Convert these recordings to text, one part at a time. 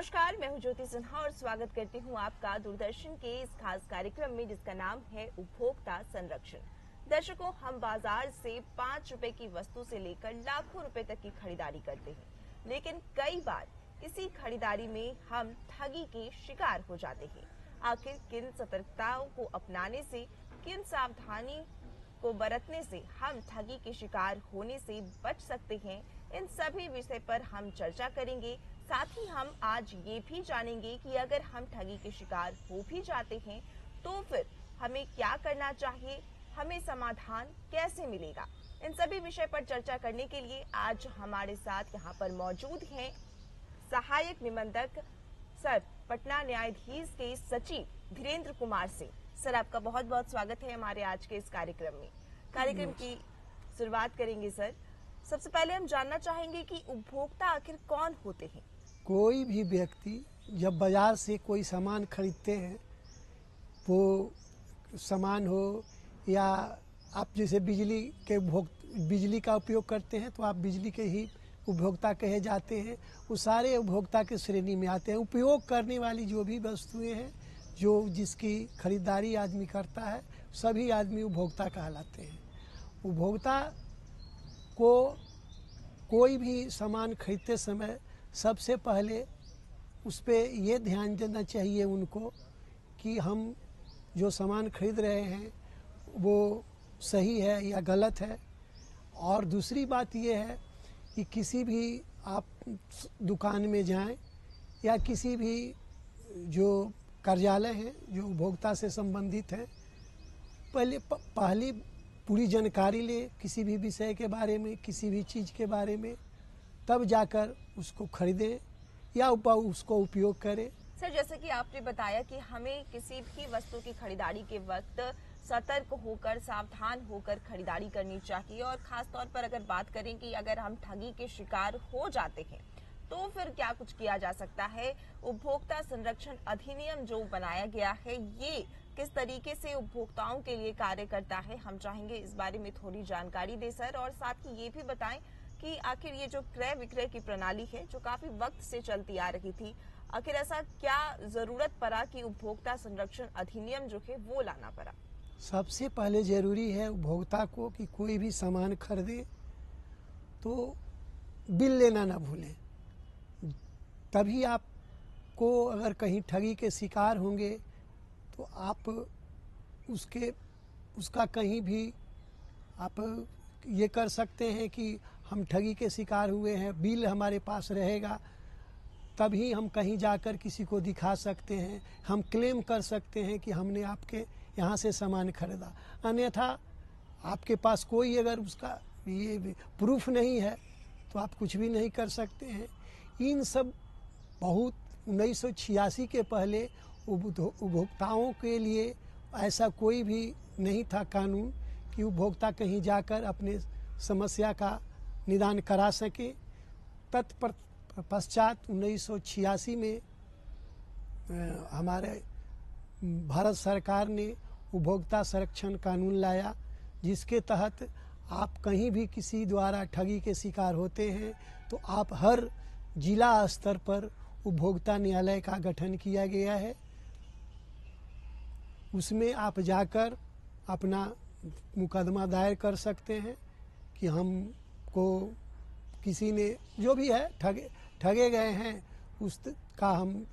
नमस्कार, मैं हूं ज्योति सिन्हा और स्वागत करती हूं आपका दूरदर्शन के इस खास कार्यक्रम में जिसका नाम है उपभोक्ता संरक्षण। दर्शकों, हम बाजार से 5 रुपए की वस्तु से लेकर लाखों रुपए तक की खरीदारी करते हैं, लेकिन कई बार इसी खरीदारी में हम ठगी के शिकार हो जाते हैं। आखिर किन सतर्कताओं को अपनाने से, किन सावधानी को बरतने से हम ठगी के शिकार होने से बच सकते हैं, इन सभी विषय पर हम चर्चा करेंगे। साथ ही हम आज ये भी जानेंगे कि अगर हम ठगी के शिकार हो भी जाते हैं तो फिर हमें क्या करना चाहिए, हमें समाधान कैसे मिलेगा। इन सभी विषय पर चर्चा करने के लिए आज हमारे साथ यहाँ पर मौजूद हैं सहायक निबंधक सर, पटना न्यायाधीश के सचिव धीरेन्द्र कुमार सिंह। सर, आपका बहुत बहुत स्वागत है हमारे आज के इस कार्यक्रम में। कार्यक्रम की शुरुआत करेंगे सर। सबसे पहले हम जानना चाहेंगे कि उपभोक्ता आखिर कौन होते हैं। कोई भी व्यक्ति जब बाजार से कोई सामान खरीदते हैं, वो सामान हो या आप जैसे बिजली का उपयोग करते हैं तो आप बिजली के ही उपभोक्ता कहे जाते हैं। वो सारे उपभोक्ता के श्रेणी में आते हैं। उपयोग करने वाली जो भी वस्तुएं हैं, जो जिसकी खरीदारी आदमी करता है, सभी आदमी उपभोक्ता कहलाते हैं। उपभोक्ता को कोई भी सामान खरीदते समय सबसे पहले उस पर ये ध्यान देना चाहिए उनको कि हम जो सामान खरीद रहे हैं वो सही है या गलत है। और दूसरी बात ये है कि किसी भी आप दुकान में जाएं या किसी भी जो कार्यालय हैं जो उपभोक्ता से संबंधित हैं, पहले पूरी जानकारी ले किसी भी विषय के बारे में, किसी भी चीज़ के बारे में, तब जाकर उसको खरीदें या उसको उपयोग करें। सर, जैसे कि आपने बताया कि हमें किसी भी वस्तु की खरीदारी के वक्त सतर्क होकर, सावधान होकर खरीदारी करनी चाहिए। और खास तौर पर अगर बात करें कि अगर हम ठगी के शिकार हो जाते हैं तो फिर क्या कुछ किया जा सकता है। उपभोक्ता संरक्षण अधिनियम जो बनाया गया है, ये किस तरीके से उपभोक्ताओं के लिए कार्य करता है, हम चाहेंगे इस बारे में थोड़ी जानकारी दें सर। और साथ ही ये भी बताएं कि आखिर ये जो क्रय विक्रय की प्रणाली है जो काफी वक्त से चलती आ रही थी, आखिर ऐसा क्या जरूरत पड़ा कि उपभोक्ता संरक्षण अधिनियम जो है वो लाना पड़ा। सबसे पहले जरूरी है उपभोक्ता को कि कोई भी सामान खरीदे तो बिल लेना ना भूलें। तभी आपको अगर कहीं ठगी के शिकार होंगे तो आप उसका कहीं भी आप ये कर सकते हैं कि हम ठगी के शिकार हुए हैं, बिल हमारे पास रहेगा, तभी हम कहीं जाकर किसी को दिखा सकते हैं, हम क्लेम कर सकते हैं कि हमने आपके यहाँ से सामान खरीदा। अन्यथा आपके पास कोई अगर उसका ये प्रूफ नहीं है तो आप कुछ भी नहीं कर सकते हैं। इन सब बहुत 1986 के पहले उपभोक्ताओं के लिए ऐसा कोई भी नहीं था कानून कि उपभोक्ता कहीं जाकर अपने समस्या का निदान करा सके। तत्पश्चात 1986 में हमारे भारत सरकार ने उपभोक्ता संरक्षण कानून लाया, जिसके तहत आप कहीं भी किसी द्वारा ठगी के शिकार होते हैं तो आप हर जिला स्तर पर उपभोक्ता न्यायालय का गठन किया गया है। उसमें आप जाकर अपना मुकदमा दायर कर सकते हैं कि हमको किसी ने जो भी है ठगे गए हैं उसका हम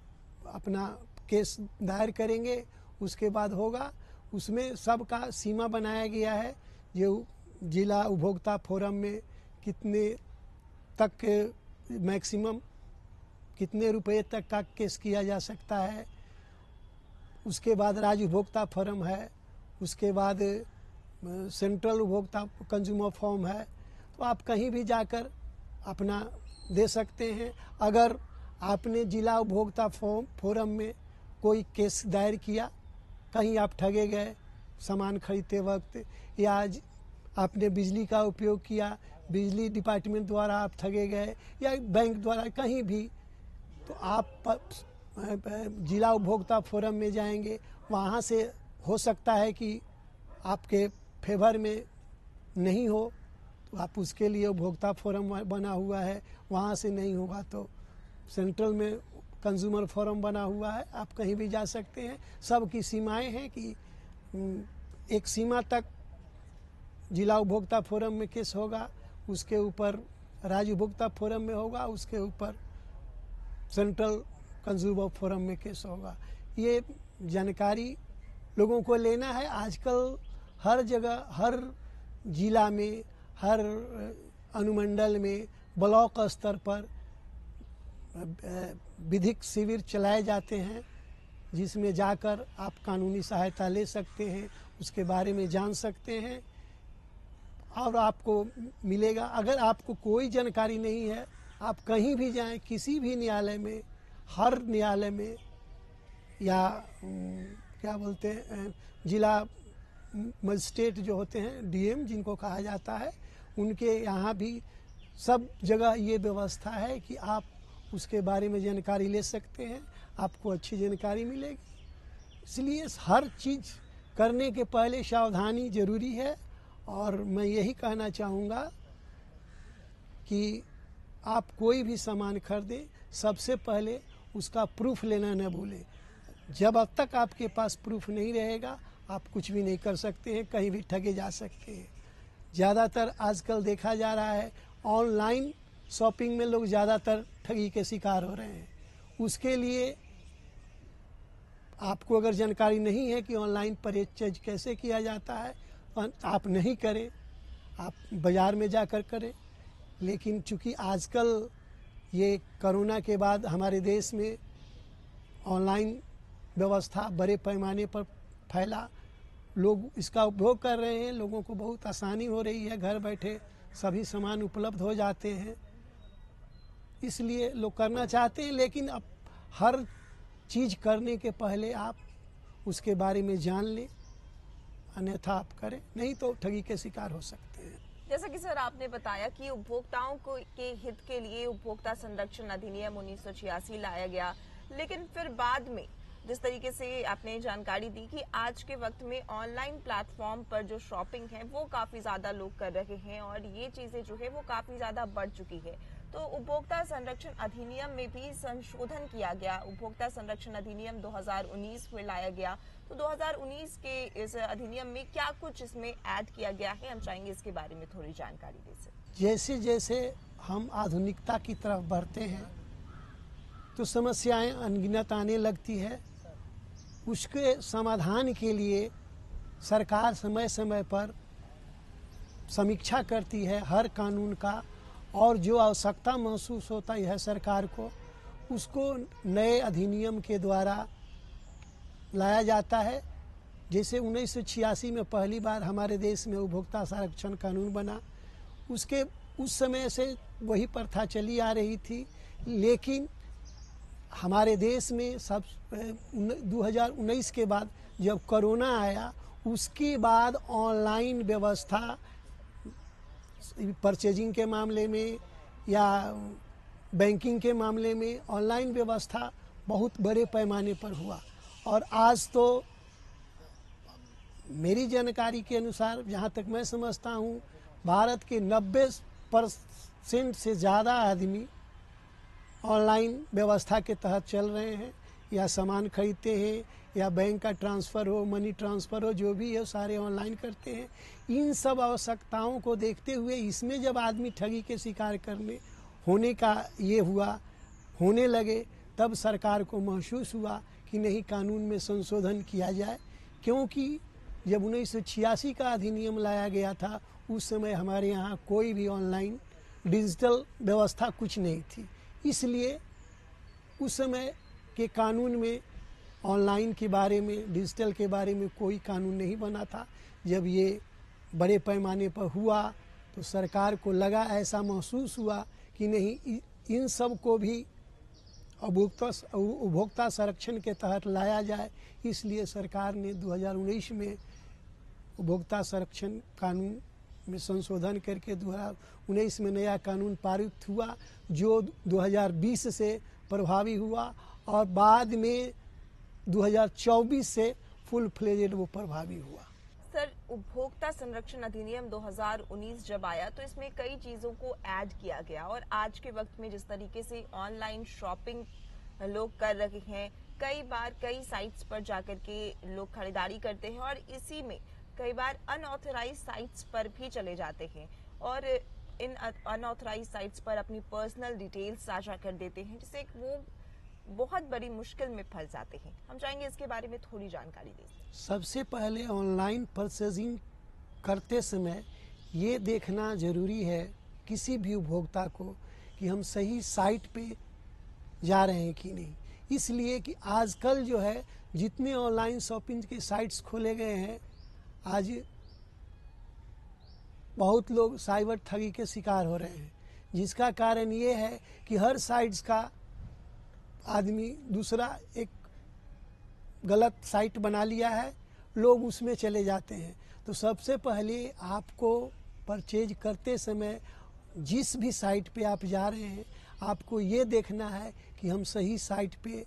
अपना केस दायर करेंगे। उसके बाद होगा, उसमें सबका सीमा बनाया गया है। जो जिला उपभोक्ता फोरम में कितने तक मैक्सिमम कितने रुपए तक का केस किया जा सकता है। उसके बाद राज्य उपभोक्ता फोरम है, उसके बाद सेंट्रल उपभोक्ता कंज्यूमर फॉर्म है। तो आप कहीं भी जाकर अपना दे सकते हैं। अगर आपने जिला उपभोक्ता फोरम में कोई केस दायर किया, कहीं आप ठगे गए सामान खरीदते वक्त, या आपने बिजली का उपयोग किया, बिजली डिपार्टमेंट द्वारा आप ठगे गए या बैंक द्वारा कहीं भी, तो आप जिला उपभोक्ता फोरम में जाएंगे। वहाँ से हो सकता है कि आपके फेवर में नहीं हो, तो आप उसके लिए उपभोक्ता फोरम बना हुआ है, वहाँ से नहीं होगा तो सेंट्रल में कंज्यूमर फोरम बना हुआ है, आप कहीं भी जा सकते हैं। सबकी सीमाएं हैं कि एक सीमा तक जिला उपभोक्ता फोरम में केस होगा, उसके ऊपर राज्य उपभोक्ता फोरम में होगा, उसके ऊपर सेंट्रल कंज्यूमर फोरम में केस होगा। ये जानकारी लोगों को लेना है। आजकल हर जगह, हर जिला में, हर अनुमंडल में, ब्लॉक स्तर पर विधिक शिविर चलाए जाते हैं, जिसमें जाकर आप कानूनी सहायता ले सकते हैं, उसके बारे में जान सकते हैं और आपको मिलेगा। अगर आपको कोई जानकारी नहीं है, आप कहीं भी जाएं, किसी भी न्यायालय में, हर न्यायालय में या क्या बोलते हैं जिला मजिस्ट्रेट जो होते हैं, डीएम जिनको कहा जाता है, उनके यहाँ भी सब जगह ये व्यवस्था है कि आप उसके बारे में जानकारी ले सकते हैं, आपको अच्छी जानकारी मिलेगी। इसलिए हर चीज़ करने के पहले सावधानी जरूरी है। और मैं यही कहना चाहूँगा कि आप कोई भी सामान खरीदें, सबसे पहले उसका प्रूफ लेना न भूलें। जब तक आपके पास प्रूफ नहीं रहेगा, आप कुछ भी नहीं कर सकते हैं, कहीं भी ठगे जा सकते हैं। ज़्यादातर आजकल देखा जा रहा है ऑनलाइन शॉपिंग में लोग ज़्यादातर ठगी के शिकार हो रहे हैं। उसके लिए आपको अगर जानकारी नहीं है कि ऑनलाइन परचेज कैसे किया जाता है, आप नहीं करें, आप बाज़ार में जाकर करें। लेकिन चूँकि आजकल ये कोरोना के बाद हमारे देश में ऑनलाइन व्यवस्था बड़े पैमाने पर फैला, लोग इसका उपभोग कर रहे हैं, लोगों को बहुत आसानी हो रही है, घर बैठे सभी सामान उपलब्ध हो जाते हैं, इसलिए लोग करना चाहते हैं। लेकिन अब हर चीज़ करने के पहले आप उसके बारे में जान लें, अन्यथा आप करें, नहीं तो ठगी के शिकार हो सकते हैं। जैसा कि सर आपने बताया कि उपभोक्ताओं को के हित के लिए उपभोक्ता संरक्षण अधिनियम 1986 लाया गया, लेकिन फिर बाद में जिस तरीके से आपने जानकारी दी कि आज के वक्त में ऑनलाइन प्लेटफॉर्म पर जो शॉपिंग है वो काफी ज्यादा लोग कर रहे हैं और ये चीजें जो है वो काफी ज्यादा बढ़ चुकी है, तो उपभोक्ता संरक्षण अधिनियम में भी संशोधन किया गया। उपभोक्ता संरक्षण अधिनियम 2019 में लाया गया, तो 2019 के इस अधिनियम में क्या कुछ इसमें ऐड किया गया है, हम चाहेंगे इसके बारे में थोड़ी जानकारी दे सकें। जैसे जैसे हम आधुनिकता की तरफ बढ़ते हैं तो समस्याएं अनगिनत आने लगती है। उसके समाधान के लिए सरकार समय समय पर समीक्षा करती है हर कानून का, और जो आवश्यकता महसूस होता है सरकार को, उसको नए अधिनियम के द्वारा लाया जाता है। जैसे 1986 में पहली बार हमारे देश में उपभोक्ता संरक्षण कानून बना, उसके उस समय से वही प्रथा चली आ रही थी, लेकिन हमारे देश में सब 2019 के बाद जब कोरोना आया, उसके बाद ऑनलाइन व्यवस्था परचेजिंग के मामले में या बैंकिंग के मामले में ऑनलाइन व्यवस्था बहुत बड़े पैमाने पर हुआ। और आज तो मेरी जानकारी के अनुसार, जहाँ तक मैं समझता हूँ, भारत के 90% से ज़्यादा आदमी ऑनलाइन व्यवस्था के तहत चल रहे हैं, या सामान खरीदते हैं या बैंक का ट्रांसफ़र हो, मनी ट्रांसफ़र हो, जो भी है सारे ऑनलाइन करते हैं। इन सब आवश्यकताओं को देखते हुए इसमें जब आदमी ठगी के शिकार होने का ये होने लगे, तब सरकार को महसूस हुआ कि नहीं, कानून में संशोधन किया जाए। क्योंकि जब 1986 का अधिनियम लाया गया था, उस समय हमारे यहाँ कोई भी ऑनलाइन डिजिटल व्यवस्था कुछ नहीं थी, इसलिए उस समय के कानून में ऑनलाइन के बारे में, डिजिटल के बारे में कोई कानून नहीं बना था। जब ये बड़े पैमाने पर हुआ तो सरकार को लगा, ऐसा महसूस हुआ कि नहीं, इन सब को भी उपभोक्ता संरक्षण के तहत लाया जाए। इसलिए सरकार ने 2019 में उपभोक्ता संरक्षण कानून में संशोधन करके 2019 में नया कानून पारित हुआ, जो 2020 से प्रभावी हुआ, और बाद में 2024 से फुल फ्लेजेड वो प्रभावी हुआ। सर, उपभोक्ता संरक्षण अधिनियम 2019 जब आया तो इसमें कई चीजों को ऐड किया गया, और आज के वक्त में जिस तरीके से ऑनलाइन शॉपिंग लोग कर रहे हैं। कई बार कई साइट्स पर जाकर के लोग खरीदारी करते हैं और इसी में कई बार अनऑथराइज साइट्स पर भी चले जाते हैं और इन अनऑथराइज साइट्स पर अपनी पर्सनल डिटेल्स साझा कर देते हैं, जिससे वो बहुत बड़ी मुश्किल में फंस जाते हैं। हम चाहेंगे इसके बारे में थोड़ी जानकारी दें। सबसे पहले ऑनलाइन परचेजिंग करते समय ये देखना जरूरी है किसी भी उपभोक्ता को कि हम सही साइट पे जा रहे हैं कि नहीं। इसलिए कि आजकल जो है जितने ऑनलाइन शॉपिंग के साइट्स खोले गए हैं, आज बहुत लोग साइबर ठगी के शिकार हो रहे हैं, जिसका कारण ये है कि हर साइट्स का आदमी दूसरा एक गलत साइट बना लिया है, लोग उसमें चले जाते हैं। तो सबसे पहले आपको परचेज करते समय जिस भी साइट पे आप जा रहे हैं, आपको ये देखना है कि हम सही साइट पे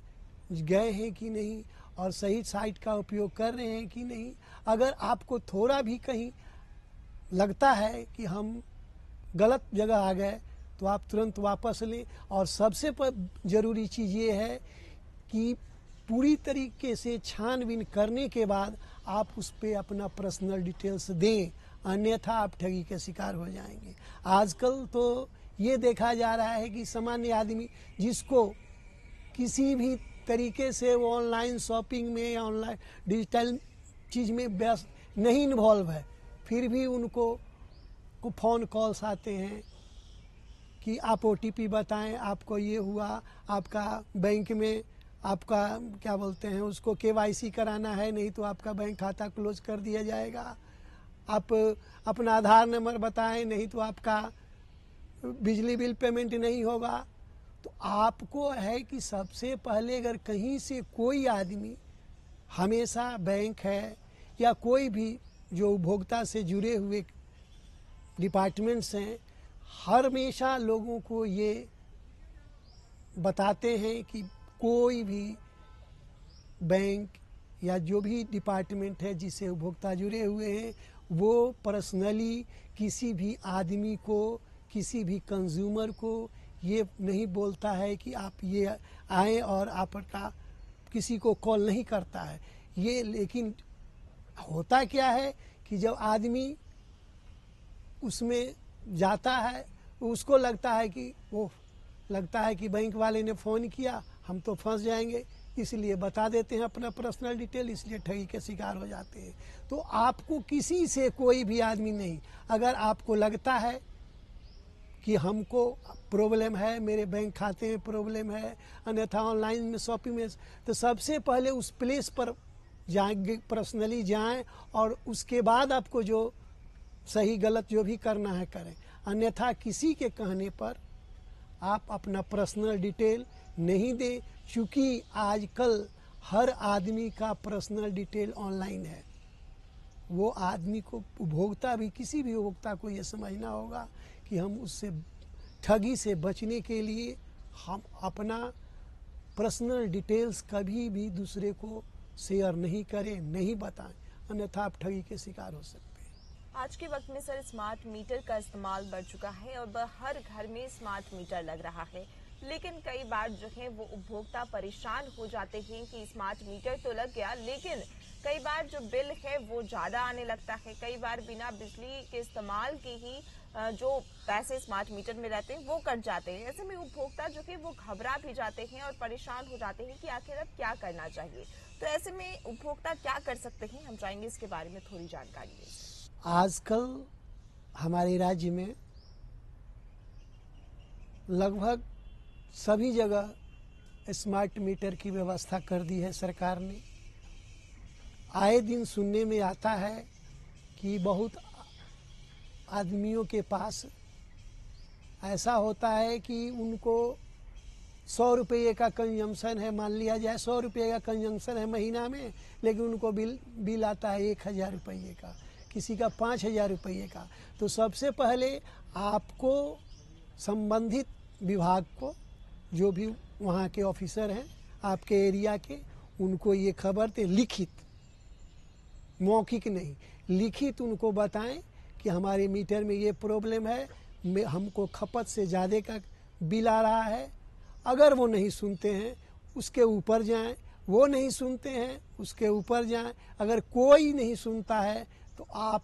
गए हैं कि नहीं और सही साइट का उपयोग कर रहे हैं कि नहीं। अगर आपको थोड़ा भी कहीं लगता है कि हम गलत जगह आ गए तो आप तुरंत वापस लें। और सबसे ज़रूरी चीज़ ये है कि पूरी तरीके से छानबीन करने के बाद आप उस पर अपना पर्सनल डिटेल्स दें, अन्यथा आप ठगी के शिकार हो जाएंगे। आजकल तो ये देखा जा रहा है कि सामान्य आदमी जिसको किसी भी तरीके से वो ऑनलाइन शॉपिंग में या ऑनलाइन डिजिटल चीज़ में व्यस्त नहीं इन्वॉल्व है, फिर भी उनको फ़ोन कॉल्स आते हैं कि आप OTP बताएं, आपको ये हुआ, आपका बैंक में आपका क्या बोलते हैं उसको KYC कराना है, नहीं तो आपका बैंक खाता क्लोज कर दिया जाएगा। आप अपना आधार नंबर बताएं, नहीं तो आपका बिजली बिल पेमेंट नहीं होगा। तो आपको है कि सबसे पहले अगर कहीं से कोई आदमी, हमेशा बैंक है या कोई भी जो उपभोक्ता से जुड़े हुए डिपार्टमेंट्स हैं, हमेशा लोगों को ये बताते हैं कि कोई भी बैंक या जो भी डिपार्टमेंट है जिससे उपभोक्ता जुड़े हुए हैं, वो पर्सनली किसी भी आदमी को, किसी भी कंज्यूमर को ये नहीं बोलता है कि आप ये आएँ, और आपका किसी को कॉल नहीं करता है ये। लेकिन होता क्या है कि जब आदमी उसमें जाता है, उसको लगता है कि बैंक वाले ने फ़ोन किया, हम तो फंस जाएंगे, इसलिए बता देते हैं अपना पर्सनल डिटेल, इसलिए ठगी के शिकार हो जाते हैं। तो आपको किसी से कोई भी आदमी नहीं, अगर आपको लगता है कि हमको प्रॉब्लम है, मेरे बैंक खाते में प्रॉब्लम है, अन्यथा ऑनलाइन में शॉपिंग में, तो सबसे पहले उस प्लेस पर जाएंगे, पर्सनली जाएं, और उसके बाद आपको जो सही गलत जो भी करना है करें। अन्यथा किसी के कहने पर आप अपना पर्सनल डिटेल नहीं दें, क्योंकि आजकल हर आदमी का पर्सनल डिटेल ऑनलाइन है। वो आदमी को, उपभोक्ता भी, किसी भी उपभोक्ता को ये समझना होगा कि हम उससे ठगी से बचने के लिए हम अपना पर्सनल डिटेल्स कभी भी दूसरे को शेयर नहीं करें, नहीं बताएं, अन्यथा आप ठगी के शिकार हो सकते हैं। आज के वक्त में सर स्मार्ट मीटर का इस्तेमाल बढ़ चुका है और हर घर में स्मार्ट मीटर लग रहा है, लेकिन कई बार जो है वो उपभोक्ता परेशान हो जाते हैं कि स्मार्ट मीटर तो लग गया, लेकिन कई बार जो बिल है वो ज़्यादा आने लगता है। कई बार बिना बिजली के इस्तेमाल के ही जो पैसे स्मार्ट मीटर में रहते हैं वो कट जाते हैं। ऐसे में उपभोक्ता जो है वो घबरा भी जाते हैं और परेशान हो जाते हैं कि आखिर अब क्या करना चाहिए। तो ऐसे में उपभोक्ता क्या कर सकते हैं, हम चाहेंगे इसके बारे में थोड़ी जानकारी दें। आजकल हमारे राज्य में लगभग सभी जगह स्मार्ट मीटर की व्यवस्था कर दी है सरकार ने। आए दिन सुनने में आता है कि बहुत आदमियों के पास ऐसा होता है कि उनको 100 रुपये का कंजम्पशन है, मान लिया जाए 100 रुपये का कंजम्पशन है महीना में, लेकिन उनको बिल आता है 1000 रुपये का, किसी का 5000 रुपये का। तो सबसे पहले आपको संबंधित विभाग को, जो भी वहाँ के ऑफिसर हैं आपके एरिया के, उनको ये खबर दें, लिखित, मौखिक नहीं, लिखित उनको बताएं कि हमारे मीटर में ये प्रॉब्लम है, हमको खपत से ज़्यादा का बिल आ रहा है। अगर वो नहीं सुनते हैं, उसके ऊपर जाएं, वो नहीं सुनते हैं उसके ऊपर जाएं। अगर कोई नहीं सुनता है तो आप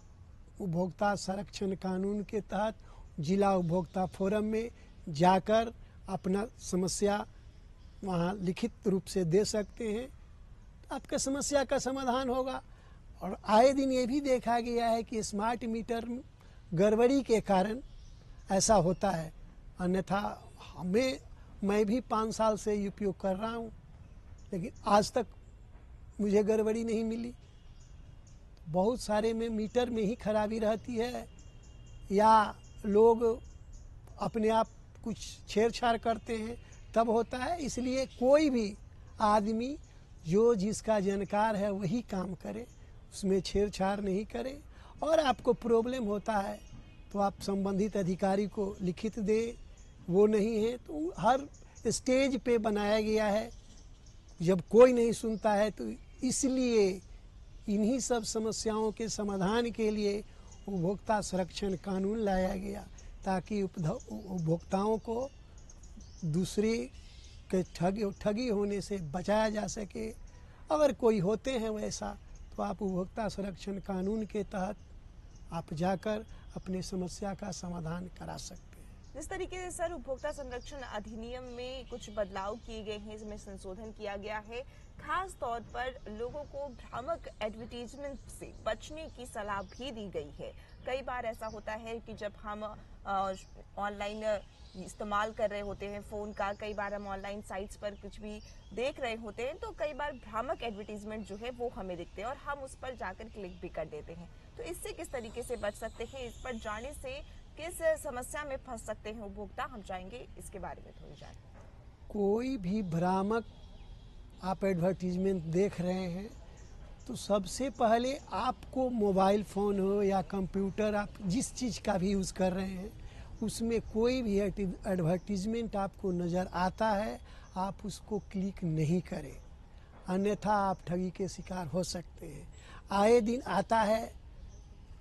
उपभोक्ता संरक्षण कानून के तहत जिला उपभोक्ता फोरम में जाकर अपना समस्या वहाँ लिखित रूप से दे सकते हैं, आपका समस्या का समाधान होगा। और आए दिन ये भी देखा गया है कि स्मार्ट मीटर गड़बड़ी के कारण ऐसा होता है, अन्यथा मैं भी 5 साल से उपयोग कर रहा हूँ, लेकिन आज तक मुझे गड़बड़ी नहीं मिली। बहुत सारे में मीटर में ही खराबी रहती है, या लोग अपने आप कुछ छेड़छाड़ करते हैं तब होता है। इसलिए कोई भी आदमी जो जिसका जानकार है वही काम करे, उसमें छेड़छाड़ नहीं करे। और आपको प्रॉब्लम होता है तो आप संबंधित अधिकारी को लिखित दें, वो नहीं है तो हर स्टेज पे बनाया गया है। जब कोई नहीं सुनता है तो इसलिए इन्हीं सब समस्याओं के समाधान के लिए उपभोक्ता संरक्षण कानून लाया गया, ताकि उपभोक्ताओं को दूसरे के ठगी होने से बचाया जा सके। अगर कोई होते हैं वैसा तो आप उपभोक्ता संरक्षण कानून के तहत आप जाकर अपनी समस्या का समाधान करा सकते हैं। जिस तरीके से सर उपभोक्ता संरक्षण अधिनियम में कुछ बदलाव किए गए हैं, इसमें संशोधन किया गया है, खास तौर पर लोगों को भ्रामक एडवर्टीजमेंट से बचने की सलाह भी दी गई है। कई बार ऐसा होता है कि जब हम ऑनलाइन इस्तेमाल कर रहे होते हैं फ़ोन का, कई बार हम ऑनलाइन साइट्स पर कुछ भी देख रहे होते हैं तो कई बार भ्रामक एडवर्टीजमेंट जो है वो हमें दिखते हैं और हम उस पर जाकर क्लिक भी कर देते हैं। तो इससे किस तरीके से बच सकते हैं, इस पर जाने से किस समस्या में फंस सकते हैं उपभोक्ता, हम चाहेंगे इसके बारे में थोड़ी जानकारी। कोई भी भ्रामक आप एडवर्टीजमेंट देख रहे हैं तो सबसे पहले आपको मोबाइल फ़ोन हो या कंप्यूटर, आप जिस चीज़ का भी यूज़ कर रहे हैं उसमें कोई भी एडवर्टीजमेंट आपको नज़र आता है, आप उसको क्लिक नहीं करें, अन्यथा आप ठगी के शिकार हो सकते हैं। आए दिन आता है,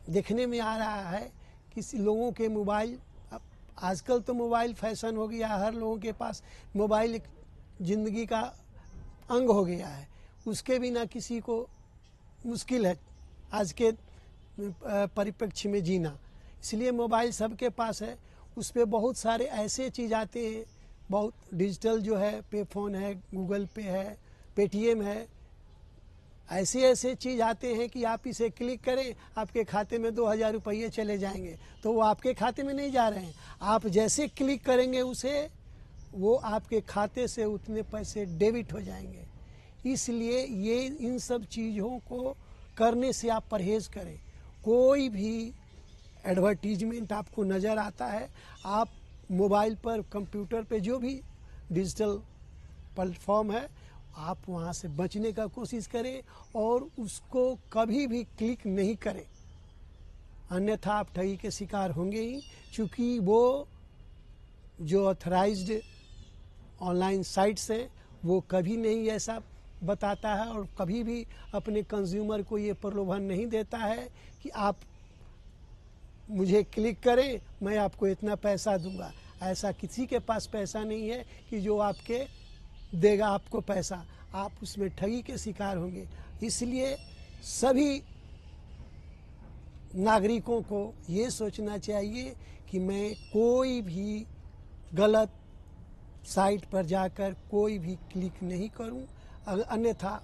देखने में आ रहा है किसी लोगों के मोबाइल, आजकल तो मोबाइल फैशन हो गया, हर लोगों के पास मोबाइल एक ज़िंदगी का अंग हो गया है, उसके बिना किसी को मुश्किल है आज के परिप्रेक्ष्य में जीना। इसलिए मोबाइल सबके पास है, उस पर बहुत सारे ऐसे चीज़ आते हैं, बहुत डिजिटल जो है पे फ़ोन है, गूगल पे है, पेटीएम है, ऐसे चीज़ आते हैं कि आप इसे क्लिक करें आपके खाते में 2000 रुपये चले जाएंगे, तो वो आपके खाते में नहीं जा रहे हैं। आप जैसे क्लिक करेंगे उसे, वो आपके खाते से उतने पैसे डेबिट हो जाएंगे। इसलिए ये इन सब चीज़ों को करने से आप परहेज़ करें। कोई भी एडवर्टीजमेंट आपको नज़र आता है, आप मोबाइल पर, कंप्यूटर पे, जो भी डिजिटल प्लेटफॉर्म है, आप वहाँ से बचने का कोशिश करें और उसको कभी भी क्लिक नहीं करें, अन्यथा आप ठगी के शिकार होंगे ही। चूँकि वो जो ऑथराइज्ड ऑनलाइन साइट्स हैं वो कभी नहीं ऐसा बताता है और कभी भी अपने कंज्यूमर को ये प्रलोभन नहीं देता है कि आप मुझे क्लिक करें, मैं आपको इतना पैसा दूंगा। ऐसा किसी के पास पैसा नहीं है कि जो आपके देगा आपको पैसा, आप उसमें ठगी के शिकार होंगे। इसलिए सभी नागरिकों को ये सोचना चाहिए कि मैं कोई भी गलत साइट पर जाकर कोई भी क्लिक नहीं करूं, अन्यथा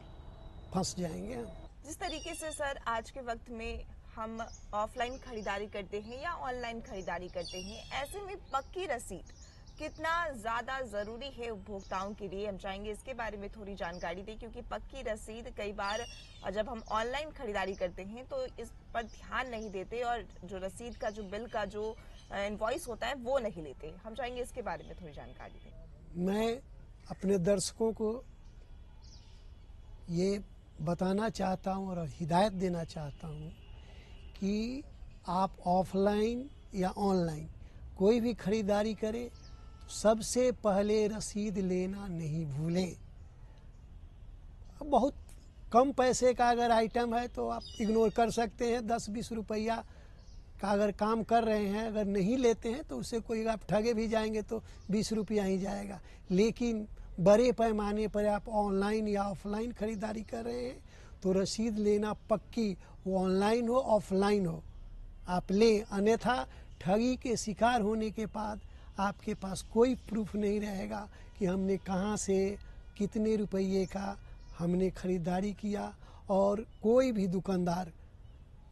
फंस जाएंगे। जिस तरीके से सर आज के वक्त में हम ऑफलाइन खरीदारी करते हैं या ऑनलाइन खरीदारी करते हैं, ऐसे में पक्की रसीद कितना ज़्यादा ज़रूरी है उपभोक्ताओं के लिए, हम चाहेंगे इसके बारे में थोड़ी जानकारी दें। क्योंकि पक्की रसीद कई बार जब हम ऑनलाइन खरीदारी करते हैं तो इस पर ध्यान नहीं देते और जो रसीद का जो बिल का जो इनवॉइस होता है वो नहीं लेते, हम चाहेंगे इसके बारे में थोड़ी जानकारी दें। मैं अपने दर्शकों को ये बताना चाहता हूँ और हिदायत देना चाहता हूँ कि आप ऑफलाइन या ऑनलाइन कोई भी खरीदारी करें, सबसे पहले रसीद लेना नहीं भूलें। बहुत कम पैसे का अगर आइटम है तो आप इग्नोर कर सकते हैं, 10-20 रुपया का अगर काम कर रहे हैं, अगर नहीं लेते हैं तो उससे कोई आप ठगे भी जाएंगे तो 20 रुपया ही जाएगा। लेकिन बड़े पैमाने पर आप ऑनलाइन या ऑफलाइन खरीदारी कर रहे हैं तो रसीद लेना पक्की, वो ऑनलाइन हो ऑफलाइन हो आप लें, अन्यथा ठगी के शिकार होने के बाद आपके पास कोई प्रूफ नहीं रहेगा कि हमने कहाँ से कितने रुपये का हमने खरीदारी किया। और कोई भी दुकानदार,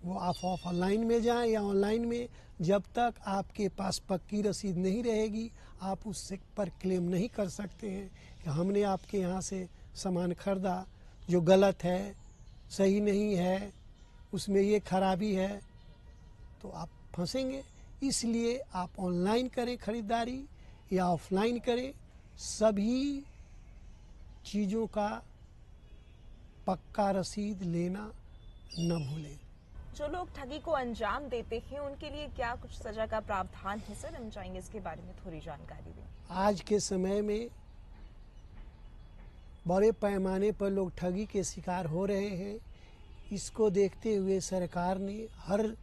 वो आप ऑफलाइन में जाएं या ऑनलाइन में, जब तक आपके पास पक्की रसीद नहीं रहेगी आप उससे पर क्लेम नहीं कर सकते हैं कि हमने आपके यहाँ से सामान खरीदा जो गलत है, सही नहीं है, उसमें ये खराबी है, तो आप फंसेंगे। इसलिए आप ऑनलाइन करें खरीदारी या ऑफलाइन करें, सभी चीज़ों का पक्का रसीद लेना न भूलें। जो लोग ठगी को अंजाम देते हैं उनके लिए क्या कुछ सजा का प्रावधान है सर? हम चाहेंगे इसके बारे में थोड़ी जानकारी दें। आज के समय में बड़े पैमाने पर लोग ठगी के शिकार हो रहे हैं। इसको देखते हुए सरकार ने हर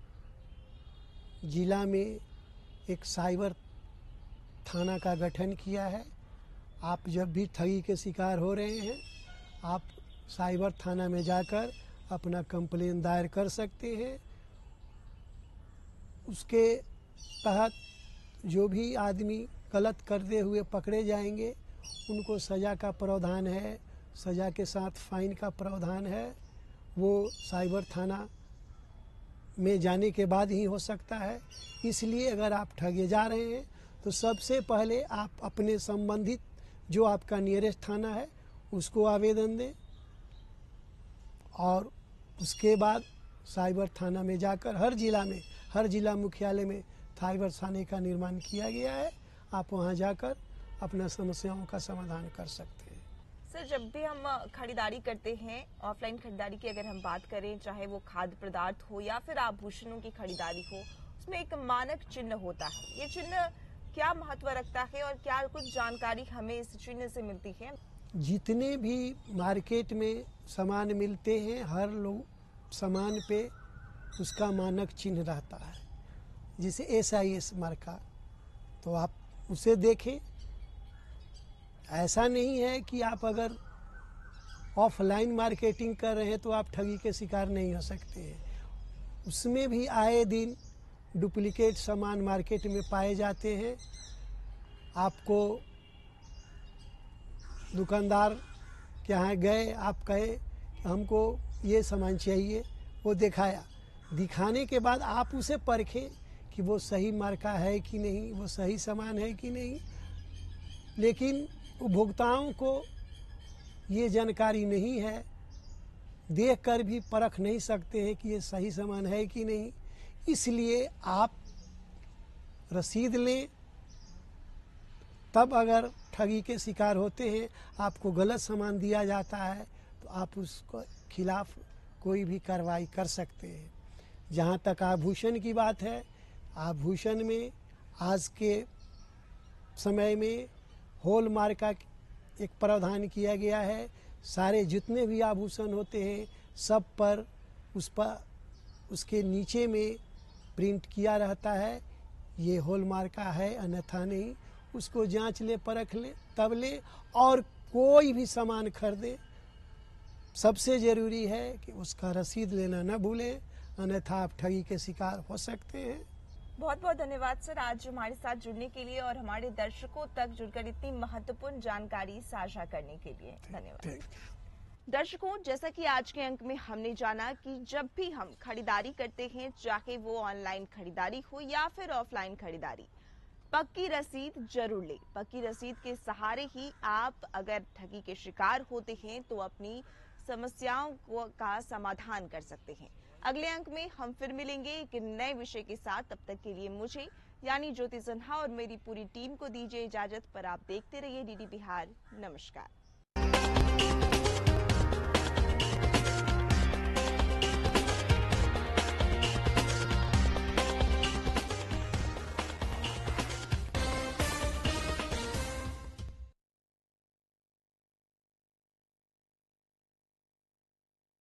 जिला में एक साइबर थाना का गठन किया है। आप जब भी ठगी के शिकार हो रहे हैं आप साइबर थाना में जाकर अपना कंप्लेन दायर कर सकते हैं। उसके तहत जो भी आदमी गलत करते हुए पकड़े जाएंगे उनको सज़ा का प्रावधान है, सज़ा के साथ फाइन का प्रावधान है। वो साइबर थाना में जाने के बाद ही हो सकता है। इसलिए अगर आप ठगे जा रहे हैं तो सबसे पहले आप अपने संबंधित जो आपका नियरेस्ट थाना है उसको आवेदन दें और उसके बाद साइबर थाना में जाकर हर जिला मुख्यालय में साइबर थाने का निर्माण किया गया है। आप वहां जाकर अपना समस्याओं का समाधान कर सकते हैं। सर, जब भी हम खरीदारी करते हैं, ऑफलाइन खरीदारी की अगर हम बात करें, चाहे वो खाद्य पदार्थ हो या फिर आभूषणों की खरीदारी हो, उसमें एक मानक चिन्ह होता है। ये चिन्ह क्या महत्व रखता है और क्या कुछ जानकारी हमें इस चिन्ह से मिलती है? जितने भी मार्केट में सामान मिलते हैं हर लोग सामान पे उसका मानक चिन्ह रहता है, जैसे SIS मार्का, तो आप उसे देखें। ऐसा नहीं है कि आप अगर ऑफलाइन मार्केटिंग कर रहे हैं तो आप ठगी के शिकार नहीं हो सकते हैं। उसमें भी आए दिन डुप्लीकेट सामान मार्केट में पाए जाते हैं। आपको दुकानदार के यहाँ गए, आप कहे कि हमको ये सामान चाहिए, वो दिखाने के बाद आप उसे परखें कि वो सही मार्का है कि नहीं, वो सही सामान है कि नहीं। लेकिन उपभोक्ताओं को ये जानकारी नहीं है, देखकर भी परख नहीं सकते हैं कि ये सही सामान है कि नहीं। इसलिए आप रसीद लें, तब अगर ठगी के शिकार होते हैं, आपको गलत सामान दिया जाता है तो आप उसको खिलाफ कोई भी कार्रवाई कर सकते हैं। जहाँ तक आभूषण की बात है, आभूषण में आज के समय में हॉलमार्क का एक प्रावधान किया गया है। सारे जितने भी आभूषण होते हैं सब पर उसके नीचे में प्रिंट किया रहता है ये हॉलमार्क का है, अन्यथा नहीं। उसको जांच ले, परख ले, तब ले। और कोई भी सामान खरीदे, सबसे ज़रूरी है कि उसका रसीद लेना न भूलें, अन्यथा आप ठगी के शिकार हो सकते हैं। बहुत बहुत धन्यवाद सर, आज हमारे साथ जुड़ने के लिए और हमारे दर्शकों तक जुड़कर इतनी महत्वपूर्ण जानकारी साझा करने के लिए धन्यवाद। दर्शकों, जैसा कि आज के अंक में हमने जाना कि जब भी हम खरीदारी करते हैं, चाहे वो ऑनलाइन खरीदारी हो या फिर ऑफलाइन खरीदारी, पक्की रसीद जरूर ले। पक्की रसीद के सहारे ही आप अगर ठगी के शिकार होते हैं तो अपनी समस्याओं का समाधान कर सकते हैं। अगले अंक में हम फिर मिलेंगे एक नए विषय के साथ। तब तक के लिए मुझे यानी ज्योति सिन्हा और मेरी पूरी टीम को दीजिए इजाजत। पर आप देखते रहिए DD बिहार। नमस्कार।